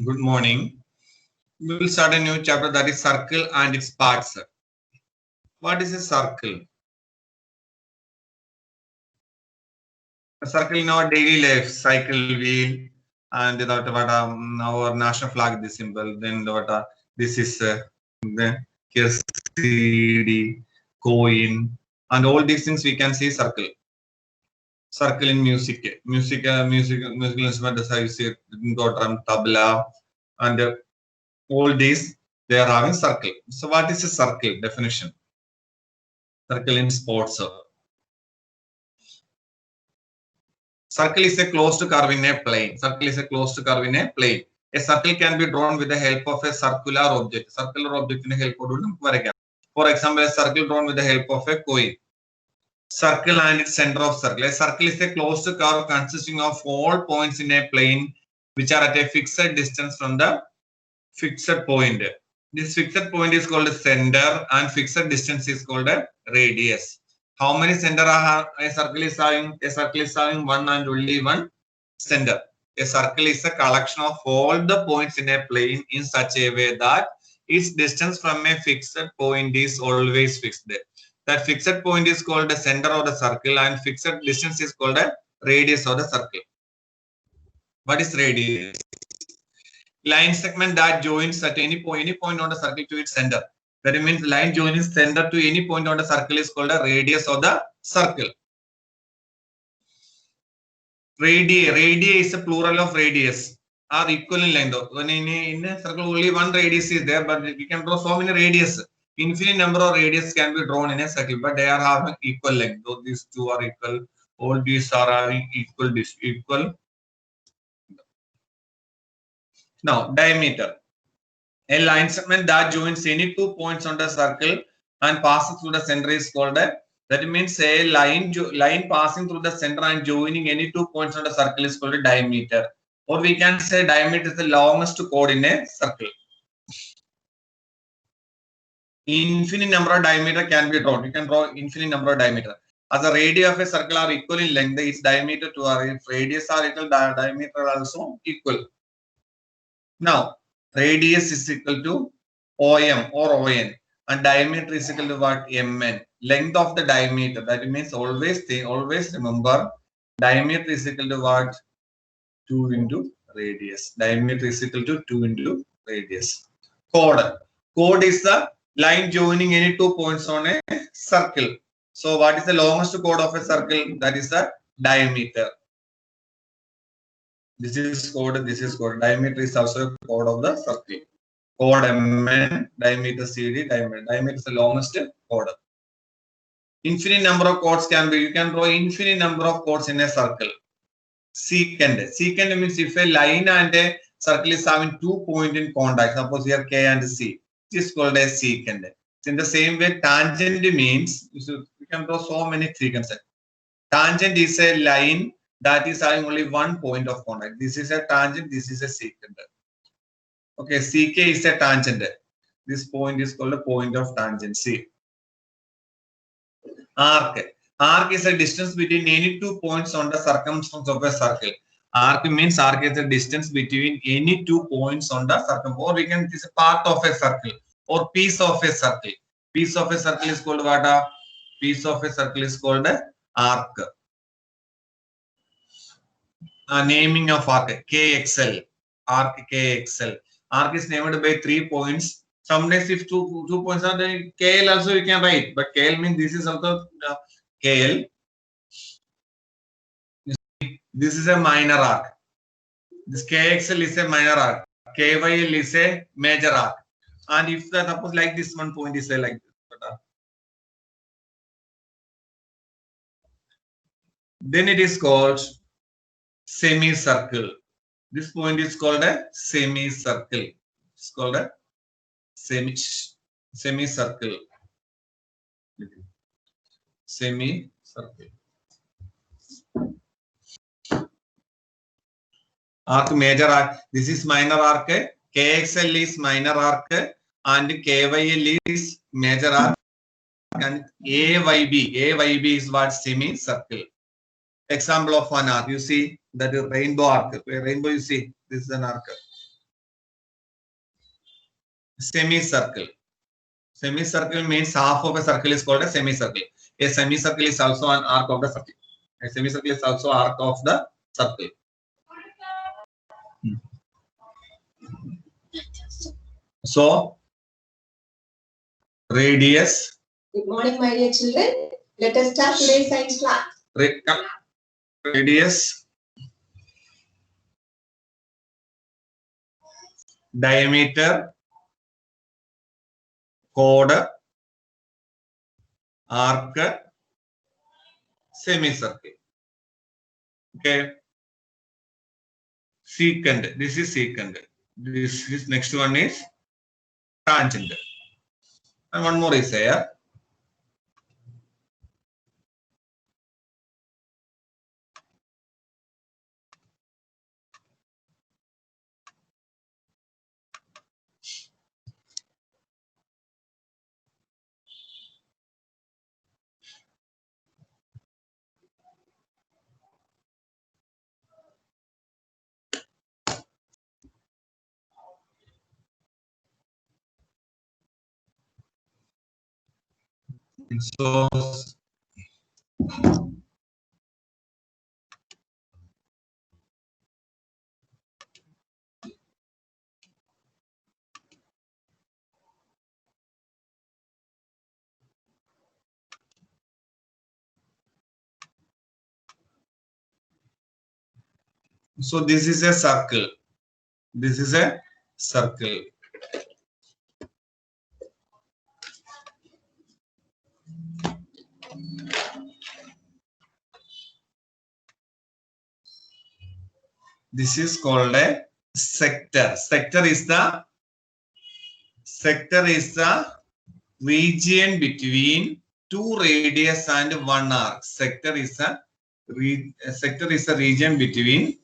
Good morning. We will start a new chapter, that is circle and its parts. What is a circle? A circle in our daily life, cycle, wheel, and our national flag, this symbol. Then this is then here CD, coin, and all these things we can see circle. Circle in music, musical instrument, as I see, drum, tabla, and all these they are having circle. So what is a circle definition? Circle in sports. Circle is a closed curve in a plane. Circle is a closed curve in a plane. A circle can be drawn with the help of a circular object. Circular object in help of for example, a circle drawn with the help of a coin. Circle and its center of circle. A circle is a closed curve consisting of all points in a plane which are at a fixed distance from the fixed point. This fixed point is called a center and fixed distance is called a radius. How many center are a circle is having? A circle is having one and only one center. A circle is a collection of all the points in a plane in such a way that its distance from a fixed point is always fixed. That fixed point is called the center of the circle and fixed distance is called a radius of the circle. What is radius? Line segment that joins at any point on the circle to its center. That means line joining center to any point on the circle is called a radius of the circle. Radii is a plural of radius. Are equal in length. When in a circle only one radius is there, but we can draw so many radius. Infinite number of radius can be drawn in a circle, but they are having equal length. Though these two are equal, all these are having equal. Now, diameter. A line segment that joins any two points on the circle and passes through the center is called a, that means a line passing through the center and joining any two points on the circle is called a diameter. Or we can say diameter is the longest chord in a circle. Infinite number of diameter can be drawn. You can draw infinite number of diameter. As the radii of a circle are equal in length, its diameter to our if radius are equal, diameter also equal. Now, radius is equal to OM or ON and diameter is equal to what? MN. Length of the diameter. That means always remember diameter is equal to what? 2 into radius. Diameter is equal to 2 into radius. Chord. Chord is the line joining any two points on a circle. So what is the longest chord of a circle? That is the diameter. This is chord, this is chord. Diameter is also a chord of the circle. Chord MN, diameter CD, diameter. Diameter is the longest chord. Infinite number of chords can be, you can draw infinite number of chords in a circle. Secant. Secant means if a line and a circle is having 2 points in contact, suppose here K and C, it is called a secant. In the same way, tangent means, you can draw so many secants. Tangent is a line that is having only 1 point of contact. This is a tangent, this is a secant. Okay, CK is a tangent. This point is called a point of tangent. C. Arc. Arc is a distance between any two points on the circumference of a circle. Arc means arc is the distance between any two points on the circumference. Or we can, it is a part of a circle or piece of a circle. Piece of a circle is called what? Piece of a circle is called a arc. Naming of arc KXL. Arc KXL. Arc is named by 3 points. Sometimes if two points are there, KL also you can write, but KL means this is also KL. This is a minor arc. This KXL is a minor arc. KYL is a major arc. And if the suppose like this one point is like this, then it is called semicircle. This point is called a semicircle. It's called a semicircle. Semicircle. Arc major arc. This is minor arc. KXL is minor arc and KYL is major arc. And AYB is what? Semicircle. Example of one arc. You see that is rainbow arc. Rainbow, you see this is an arc. semicircle. Semicircle means half of a circle is called a semicircle. A semicircle is also an arc of the circle. A semicircle is also arc of the circle. So, radius. Good morning, my dear children. Let us start today's science class. Radius, diameter, chord, arc, semicircle. Okay. Secant. This is secant. This is next one is tangent. And one more is here. So, this is a circle. This is a circle. This is called a sector. Sector is the region between two radius and one arc. Sector is a region between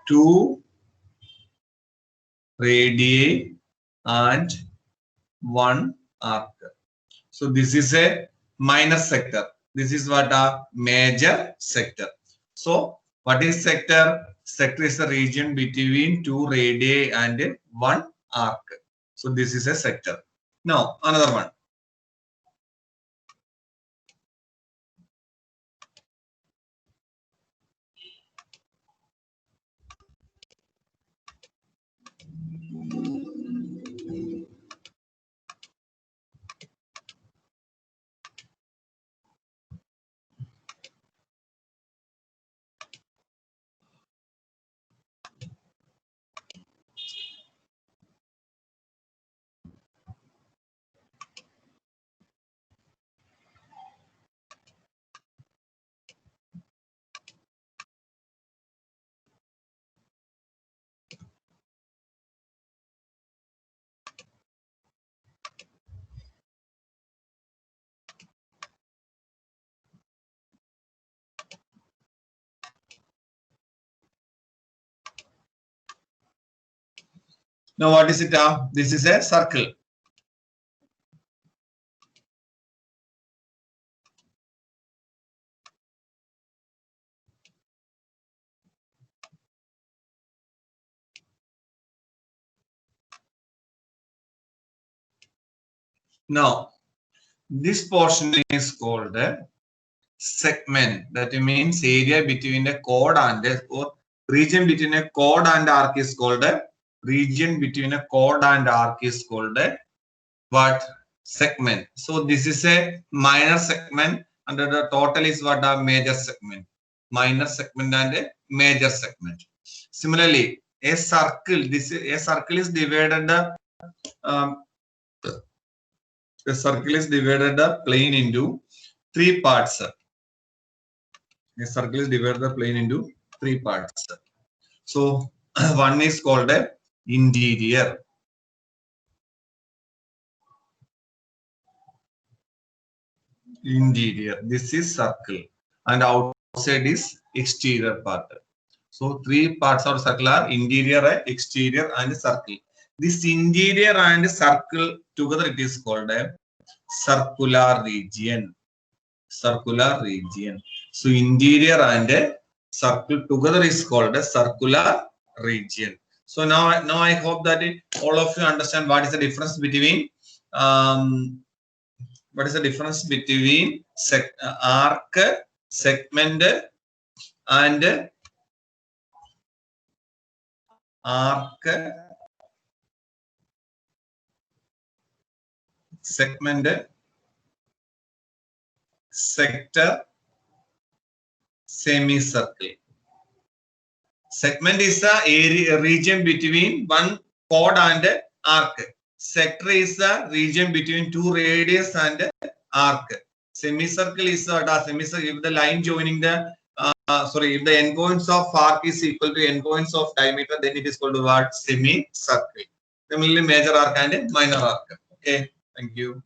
two radii and one arc. So this is a minor sector. This is what a major sector. So what is sector? Sector is the region between two radii and one arc. So this is a sector. Now another one. Now what is it? This is a circle. Now this portion is called a segment. That means area between a chord and or region between a chord and arc is called a region between a chord and arc is called a what? Segment. So this is a minor segment and the total is what? A major segment. Minor segment and a major segment. Similarly, a circle. A circle is divided the plane into three parts. A circle is divided the plane into three parts. So one is called a interior. This is circle and outside is exterior part. So three parts of circle are interior, exterior, and circle. This interior and circle together it is called a circular region. Circular region. So interior and circle together is called a circular region. So now I hope that all of you understand what is the difference between arc, segment, and arc, segment, sector, semicircle. Segment is the area region between one chord and arc. Sector is the region between two radius and arc. Semicircle is semicircle. If the line joining the if the endpoints of arc is equal to endpoints of diameter, then it is called what? Semicircle. Similarly, major arc and minor arc. Okay, thank you.